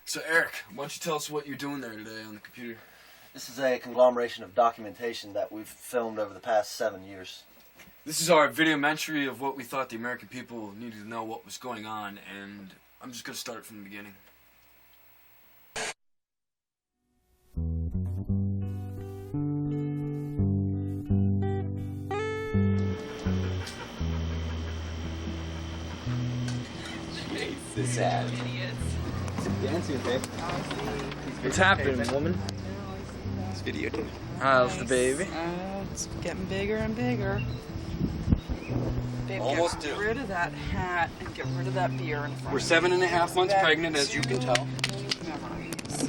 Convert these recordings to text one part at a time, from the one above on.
So Eric, why don't you tell us what you're doing there today on the computer? This is a conglomeration of documentation that we've filmed over the past 7 years. This is our videomentary of what we thought the American people needed to know what was going on, and I'm just going to start from the beginning. It's sad. Dancing, okay? What's happening, woman? It's videotape. How's the baby? It's getting bigger and bigger. Babe, Almost get due. rid of that hat and get rid of that beer in front We're of 7.5 months That pregnant, as you can tell. memories.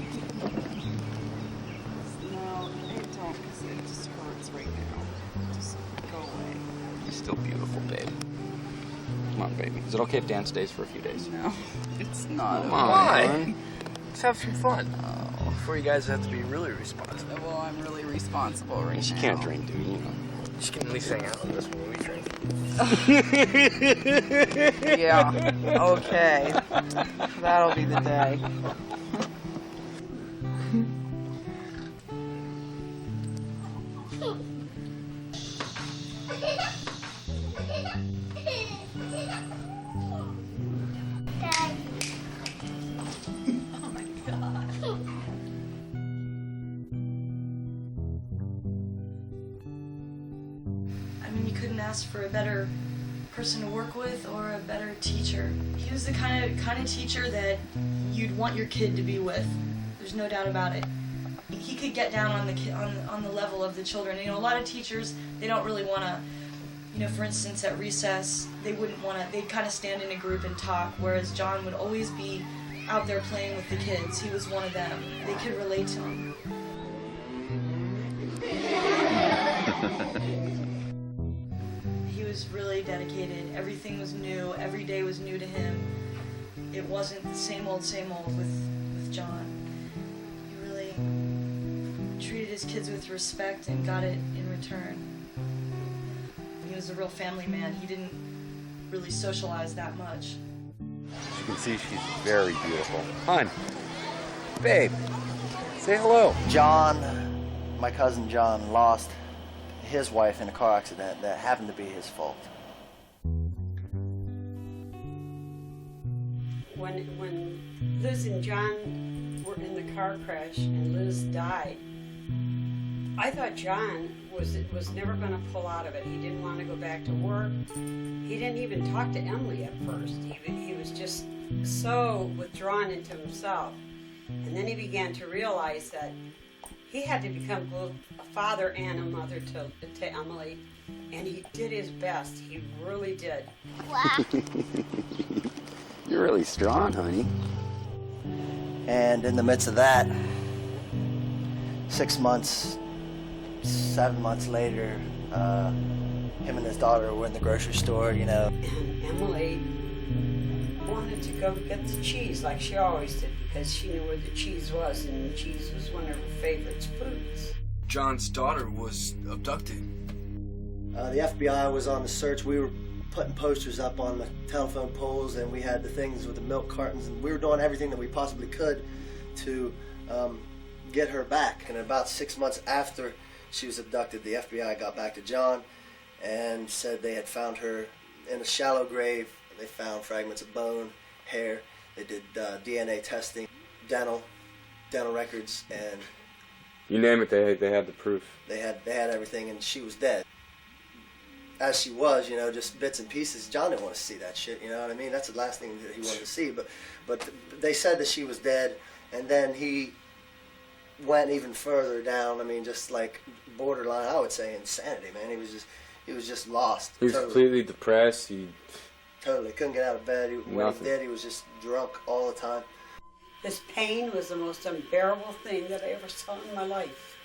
No, it don't, because it just hurts right now. Just go away. You're still beautiful, babe. Come on, baby. Is it okay if Dan stays for a few days? No, it's not. Come on. Why? Let's have some fun. Before you guys have to be really responsible. Well, I'm really responsible right She now. can't drink, dude, you know. She can at least hang out with us when we drink. Yeah, okay. That'll be the day. I mean, you couldn't ask for a better person to work with or a better teacher. He was the kind of teacher that you'd want your kid to be with. There's no doubt about it. He could get down on the level of the children. You know, a lot of teachers, they don't really want to, you know, for instance, at recess, they wouldn't want to, they'd kind of stand in a group and talk, whereas Jon would always be out there playing with the kids. He was one of them. They could relate to him. He was really dedicated. Everything was new. Every day was new to him. It wasn't the same old with Jon. He really treated his kids with respect and got it in return. He was a real family man. He didn't really socialize that much. As you can see, she's very beautiful. Hon, babe, say hello. Jon, my cousin Jon, lost his wife in a car accident that happened to be his fault. When Liz and Jon were in the car crash and Liz died, I thought Jon was never going to pull out of it. He didn't want to go back to work. He didn't even talk to Emily at first. He was just so withdrawn into himself. And then he began to realize that he had to become both a father and a mother to Emily, and he did his best. He really did. You're really strong, honey. And in the midst of that, 6 months, 7 months later, him and his daughter were in the grocery store, you know. And Emily wanted to go get the cheese like she always did because she knew where the cheese was, and cheese was one of her favorite foods. Jon's daughter was abducted. The FBI was on the search. We were putting posters up on the telephone poles, and we had the things with the milk cartons, and we were doing everything that we possibly could to get her back. And about 6 months after she was abducted, the FBI got back to Jon and said they had found her in a shallow grave. They found fragments of bone, hair. They did DNA testing, dental records, and You name it, they had the proof. they had everything, and she was dead. As she was, you know, just bits and pieces. Jon didn't want to see that shit, you know what I mean? That's the last thing that he wanted to see. But they said that she was dead, and then he went even further down. I mean, just like borderline, I would say insanity, man. He was just lost. He was completely depressed. He Totally couldn't get out of bed. When he did, he was just drunk all the time. His pain was the most unbearable thing that I ever saw in my life.